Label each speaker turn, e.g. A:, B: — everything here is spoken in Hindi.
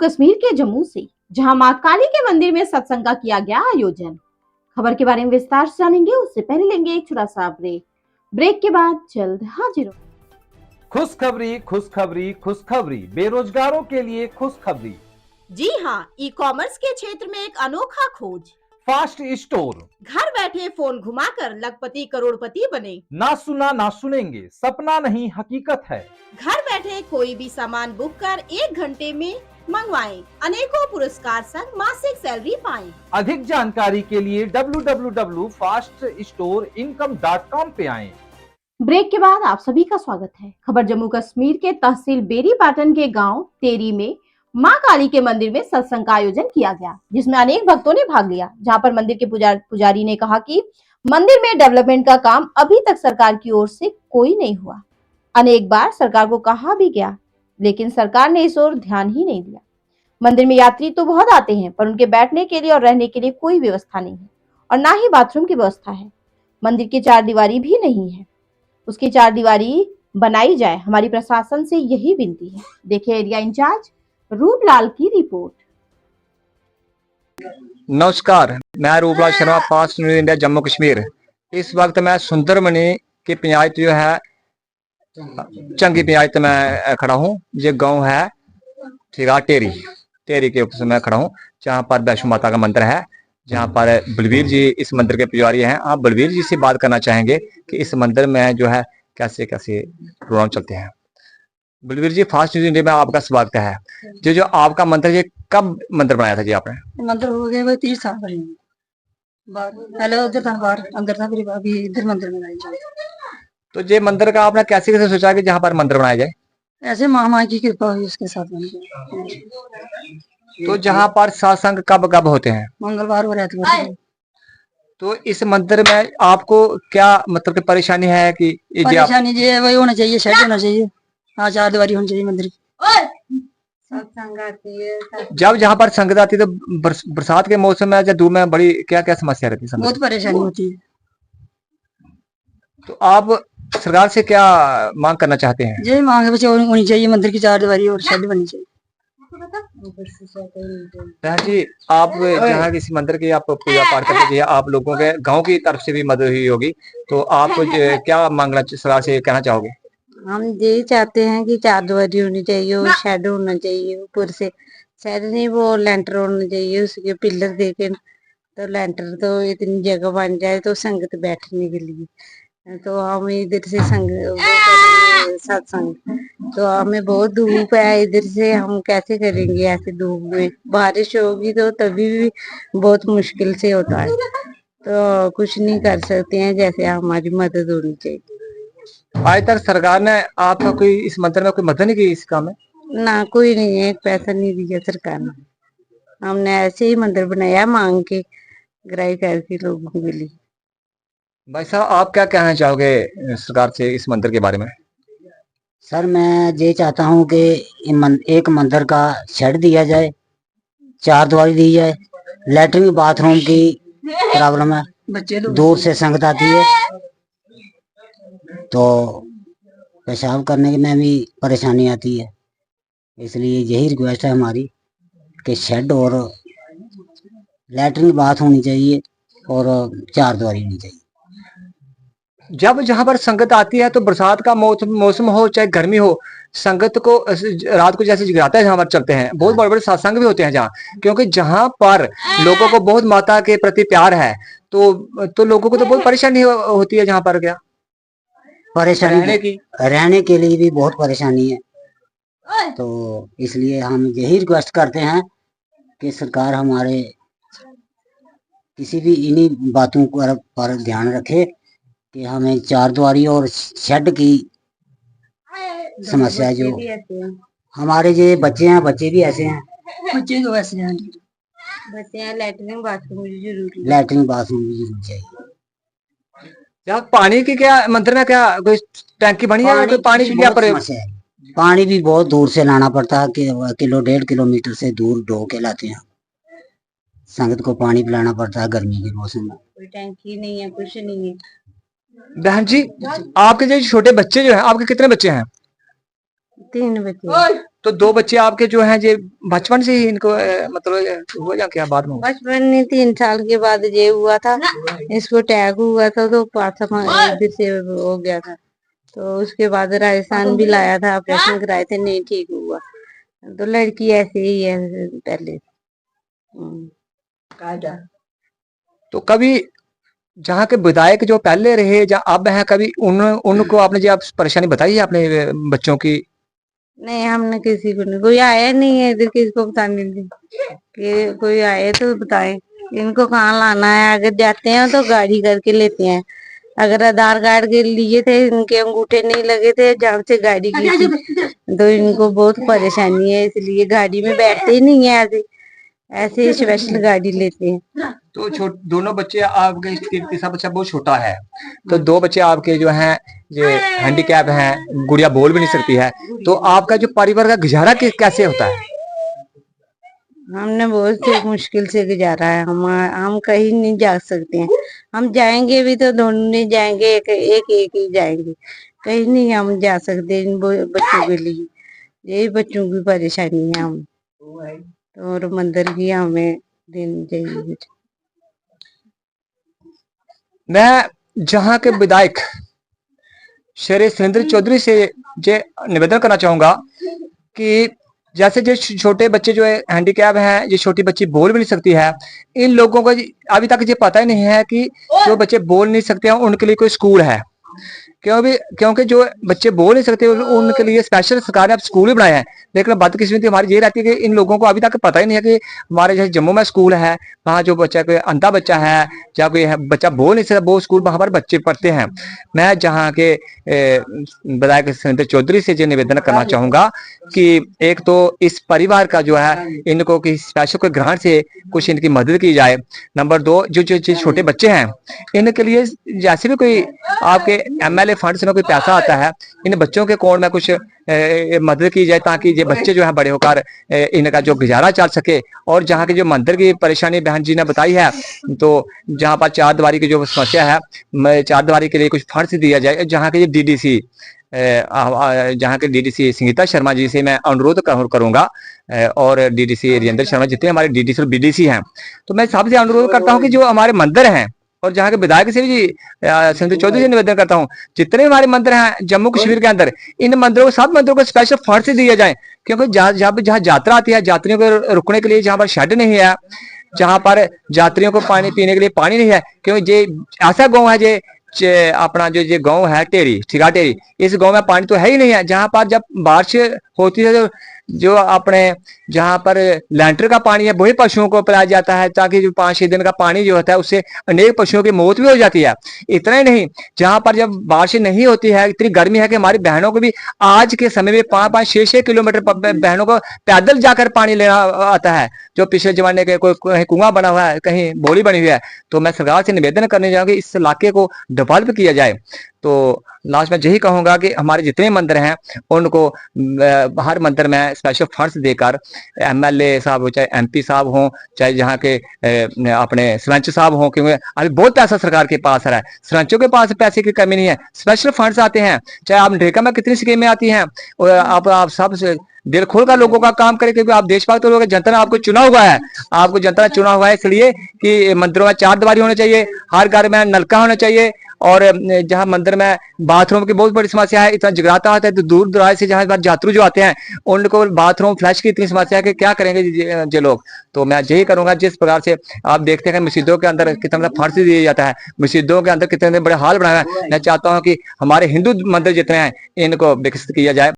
A: कश्मीर के जम्मू से, जहां मां काली के मंदिर में सत्संग का किया गया आयोजन। खबर के बारे में विस्तार से जानेंगे, उससे पहले लेंगे एक छोटा सा ब्रेक। ब्रेक के बाद जल्द हाजिर हो।
B: खुशखबरी खुशखबरी खुशखबरी, बेरोजगारों के लिए खुशखबरी।
A: जी हाँ, ई कॉमर्स के क्षेत्र में एक अनोखा खोज।
B: Fast store.
A: घर बैठे फोन घुमाकर लखपति करोड़पति बने।
B: ना सुना ना सुनेंगे, सपना नहीं हकीकत है।
A: घर बैठे कोई भी सामान बुक कर 1 घंटे में मंगवाएं। अनेकों पुरस्कार संग मासिक सैलरी पाएं।
B: अधिक जानकारी के लिए www.faststoreincome.com पे आएं।
A: ब्रेक के बाद आप सभी का स्वागत है। खबर जम्मू कश्मीर के तहसील बेरी पाटन के गांव तेरी में मां काली के मंदिर में सत्संग का आयोजन किया गया, जिसमें अनेक भक्तों ने भाग लिया। जहां पर मंदिर के पुजारी ने कहा कि मंदिर में डेवलपमेंट का काम अभी तक सरकार की ओर से कोई नहीं हुआ। अनेक बार सरकार को कहा भी गया, लेकिन सरकार ने इस ओर ध्यान ही नहीं दिया। मंदिर में यात्री तो बहुत आते हैं, पर उनके बैठने के लिए और रहने के लिए कोई व्यवस्था नहीं है और ना ही बाथरूम की व्यवस्था है। मंदिर की चारदीवारी भी नहीं है, उसकी चारदीवारी बनाई जाए। हमारी प्रशासन से यही विनती है। देखिए एरिया इंचार्ज रूपलाल की रिपोर्ट।
C: नमस्कार, मैं Ruplal Sharma, fast news India Jammu Kashmir. इस वक्त मैं सुंदरमणि की पंचायत जो है चंगी पंचायत में खड़ा हूँ। ये गांव है ठीक है टेरी के ऊपर मैं खड़ा हूँ, जहाँ पर वैष्णो माता का मंदिर है, जहाँ पर बलवीर जी इस मंदिर के पुजारी हैं। आप बलवीर जी से बात करना चाहेंगे कि इस मंदिर में जो है कैसे कैसे प्रोग्राम चलते हैं। बलवीर जी, फास्ट न्यूज इंडिया में आपका स्वागत है। जो आपका मंदिर, ये कब मंदिर बनाया था जी आपने?
D: मंदिर हो गए भाई 30 साल बने। पहले उधर था, बाहर अंदर था, फिर अभी इधर मंदिर में बनाई जाए।
C: तो ये मंदिर का आपने कैसे कैसे सोचा कि जहाँ पर मंदिर बनाया जाए?
D: ऐसे महामाई की कृपा हुई, उसके साथ बन गया।
C: तो जहाँ पर सत्संग कब कब होते हैं?
D: मंगलवार और एतवार।
C: तो इस मंदिर में आपको क्या मतलब की परेशानी है कि
D: परेशानी ये वही होना चाहिए, शेड होना चाहिए, हाँ चारदीवारी होनी चाहिए मंदिर की।
C: जब जहाँ पर संगत आती है तो बरसात के मौसम में या धूप में बड़ी क्या क्या समस्या रहती है?
D: बहुत परेशानी होती है।
C: तो आप सरकार से क्या मांग करना चाहते हैं?
D: यही मांग है, होनी चाहिए मंदिर की चारदीवारी और शेड बननी चाहिए।
C: जी, आप जहाँ किसी मंदिर की आप पूजा पाठ करते हैं, आप लोगों के गांव की तरफ से भी मदद हुई होगी, तो आप क्या मांगना सरकार से कहना चाहोगे?
E: हम यही चाहते हैं कि चारदीवारी होनी चाहिए और शेड होना चाहिए, ऊपर से शेड नहीं वो लेंटर होना चाहिए, उसके पिलर देके तो लेंटर तो इतनी जगह बन जाए तो संगत बैठने के लिए। तो हम इधर से सत्संग तो हमें बहुत धूप है, इधर से हम कैसे करेंगे ऐसे धूप में? बारिश होगी तो तभी भी बहुत मुश्किल से होता है, तो कुछ नहीं कर सकते हैं। जैसे हमारी मदद होनी चाहिए।
C: आज तक सरकार ने आपका कोई इस मंदिर में कोई मदद नहीं की इस काम में?
E: ना, कोई नहीं है, एक पैसा नहीं दिया सरकार ने। हमने ऐसे ही मंदिर बनाया मांग के, ग्राही करके लोगों के लिए।
C: भाई साहब, आप क्या कहना चाहोगे सरकार से इस मंदिर के बारे में?
F: सर, मैं ये चाहता हूँ कि एक मंदिर का शेड दिया जाए, चारदीवारी दी जाए, लैट्रिन बाथरूम की प्रॉब्लम है, दूर से संगत आती है तो पेशाब करने में भी परेशानी आती है। इसलिए यही रिक्वेस्ट है हमारी कि शेड और लैट्रिन बाथ होनी चाहिए और चारदीवारी होनी चाहिए।
C: जब जहाँ पर संगत आती है तो बरसात का मौसम हो चाहे गर्मी हो, संगत को रात को जैसे जगराता है जहाँ पर चलते हैं, बहुत बड़े बड़े सत्संग भी होते हैं जहाँ, क्योंकि जहाँ पर लोगों को बहुत माता के प्रति प्यार है तो लोगों को तो बहुत परेशानी होती है। जहाँ पर क्या
F: परेशानी रहने के लिए भी बहुत परेशानी है, तो इसलिए हम यही रिक्वेस्ट करते हैं कि सरकार हमारे किसी भी इन्हीं बातों पर ध्यान रखे कि हमें चारदीवारी और शेड की समस्या, जो हमारे जो बच्चे हैं, बच्चे भी ऐसे हैं,
D: बच्चे तो ऐसे हैं,
E: बच्चे हैं, लैट्रिन बाथरूम भी जरूरी
F: चाहिए।
C: जहाँ पानी की क्या मंदिर में क्या कोई टैंकी बनी है? कोई पानी की क्या समस्या है?
F: पानी भी बहुत दूर से लाना पड़ता है, किलो 1.5 किलोमीटर से दूर ढो के लाते हैं। संगत को पानी पिलाना पड़ता है गर्मी के मौसम में।
E: कोई टैंकी नहीं है, कुछ नहीं है।
C: बहन जी, आपके जो छोटे बच्चे जो हैं, आपके कितने बच्चे हैं?
E: 3 बच्चे।
C: तो दो बच्चे आपके जो हैं ये बचपन से ही इनको मतलब हुआ या क्या बाद में हुआ?
E: बचपन में 3 साल के बाद ये हुआ था, इसको अटैक हुआ था तो पाथमा इधर से हो गया था। तो उसके बाद राजस्थान भी लाया था, ऑपरेशन कराए थे, नहीं ठीक हुआ। तो लड़की ऐसे ही है पहले।
C: तो कभी जहाँ के विधायक जो पहले रहे या अब हैं, कभी उनको आपने जो आप परेशानी बताई है अपने बच्चों की?
E: नहीं, हमने किसी को नहीं, कोई आया नहीं है इधर, किसको बताने दी कि कोई आए तो बताएं। इनको कहाँ लाना है, अगर जाते हैं तो गाड़ी करके लेते हैं। अगर आधार कार्ड के लिए थे, इनके अंगूठे नहीं लगे थे जहाँ से गाड़ी की थी, तो इनको बहुत परेशानी है, इसलिए गाड़ी में बैठते ही नहीं है, ऐसे स्पेशल गाड़ी लेते हैं।
C: तो दोनों बच्चे आपके, तीसरा बच्चा बहुत छोटा है, तो दो बच्चे आपके जो हैं ये हैंडीकैप हैं, गुड़िया बोल भी नहीं सकती है, तो आपका जो परिवार का गुजारा कैसे होता है?
E: हमने बहुत मुश्किल से गुजारा है। हम कहीं नहीं जा सकते हैं, हम जाएंगे भी तो दोनों नहीं जाएंगे, एक ही जाएंगे, कहीं नहीं हम जा सकते इन बच्चों के लिए। यही बच्चों की परेशानी है। हम तो और मंदिर की हमें देनी चाहिए।
C: मैं जहाँ के विधायक श्री सुरेंद्र चौधरी से ये निवेदन करना चाहूंगा कि जैसे जो छोटे बच्चे जो है हैंडीकैप हैं, ये छोटी बच्ची बोल भी नहीं सकती है, इन लोगों को अभी तक ये पता ही नहीं है कि जो बच्चे बोल नहीं सकते हैं उनके लिए कोई स्कूल है। क्योंकि जो बच्चे बोल नहीं सकते उनके लिए स्पेशल सरकार ने अब स्कूल भी बनाए हैं, लेकिन बदकिस्मती हमारी ये रहती है कि इन लोगों को अभी तक पता ही नहीं है कि हमारे जैसे जम्मू में स्कूल है, वहाँ जो बच्चा कोई अंधा बच्चा है या कोई बच्चा बोल नहीं सकता, वो स्कूल वहाँ पर बच्चे पढ़ते हैं। मैं जहाँ के विधायक सुरेंद्र चौधरी से ये निवेदन करना चाहूंगा कि एक तो इस परिवार का जो है इनको कि स्पेशल कोई ग्रांट से कुछ इनकी मदद की जाए। नंबर 2, जो छोटे बच्चे हैं इनके लिए जैसे भी कोई आपके MLA फंड से ना कोई पैसा आता है, इन बच्चों के अकाउंट में कुछ मदद की जाए ताकि ये बच्चे जो है बड़े होकर इनका जो गुजारा चल सके। और जहाँ की जो मंदिर की परेशानी बहन जी ने बताई है, तो जहाँ पर 4 दीवारी की जो समस्या है, 4 दीवारी के लिए कुछ फंड दिया जाए। जहाँ के DDC जहाँ के DDC संगीता शर्मा जी से मैं अनुरोध करूंगा, और DDC राजेंद्र शर्मा, जितने हमारे DDC और BDC हैं, तो मैं सबसे अनुरोध करता हूँ कि जो हमारे मंदिर हैं, और जहाँ के विधायक से भी सुरेंद्र चौधरी से निवेदन करता हूँ, जितने हमारे मंदिर हैं जम्मू कश्मीर के अंदर, इन मंदिरों को, सब मंदिरों को स्पेशल फंड से दिए जाए। क्योंकि जहाँ यात्रा आती है, यात्रियों को रुकने के लिए जहाँ पर शेड नहीं है, जहाँ पर यात्रियों को पानी पीने के लिए पानी नहीं है, क्योंकि ये ऐसा गाँव है अपना जो ये गांव है टेरी, ठिका टेरी, इस गांव में पानी तो है ही नहीं है। जहां पर जब बारिश होती है जो अपने जहां पर लैंटर का पानी है वही पशुओं को पिलाया जाता है, ताकि जो 5-6 दिन का पानी जो होता है उससे अनेक पशुओं की मौत भी हो जाती है। इतना ही नहीं, जहां पर जब बारिश नहीं होती है, इतनी गर्मी है कि हमारी बहनों को भी आज के समय में 5-5, 6-6 किलोमीटर बहनों को पैदल जाकर पानी लेना आता है। जो पिछले जमाने के कोई कहीं कुआं बना हुआ है, कहीं बोली बनी हुई है। तो मैं सरकार से निवेदन करने जाऊंगी इस इलाके को डेवलप किया जाए। तो लास्ट में यही कहूंगा कि हमारे जितने मंदिर हैं उनको हर मंदिर में स्पेशल फंड्स देकर, MLA साहब हो चाहे MP साहब हों, चाहे जहाँ के अपने सरपंच साहब हों, क्योंकि अभी बहुत पैसा सरकार के पास है, सरपंचों के पास पैसे की कमी नहीं है, स्पेशल फंड्स आते हैं। चाहे आप मनरेगा में कितनी स्कीमें आती हैं, और आप सब दिल खोलकर लोगों का काम करें, क्योंकि आप देशभक्त लोग, जनता ने आपको चुना हुआ है, आपको जनता ने चुना हुआ है इसलिए कि मंदिरों में 4 दीवारी होनी चाहिए, हर घर में नलका होना चाहिए, और जहां मंदिर में बाथरूम की बहुत बड़ी समस्या है। इतना जगराता होता है तो दूर दराज से जहां यात्रु जो आते हैं उनको बाथरूम फ्लैश की इतनी समस्या है कि क्या करेंगे ये लोग। तो मैं यही करूंगा, जिस प्रकार से आप देखते हैं मस्जिदों के अंदर कितना फंड दिया जाता है, मस्जिदों के अंदर कितने बड़े हाल बनाए हैं, मैं चाहता हूँ कि हमारे हिंदू मंदिर जितने हैं इनको विकसित किया जाए।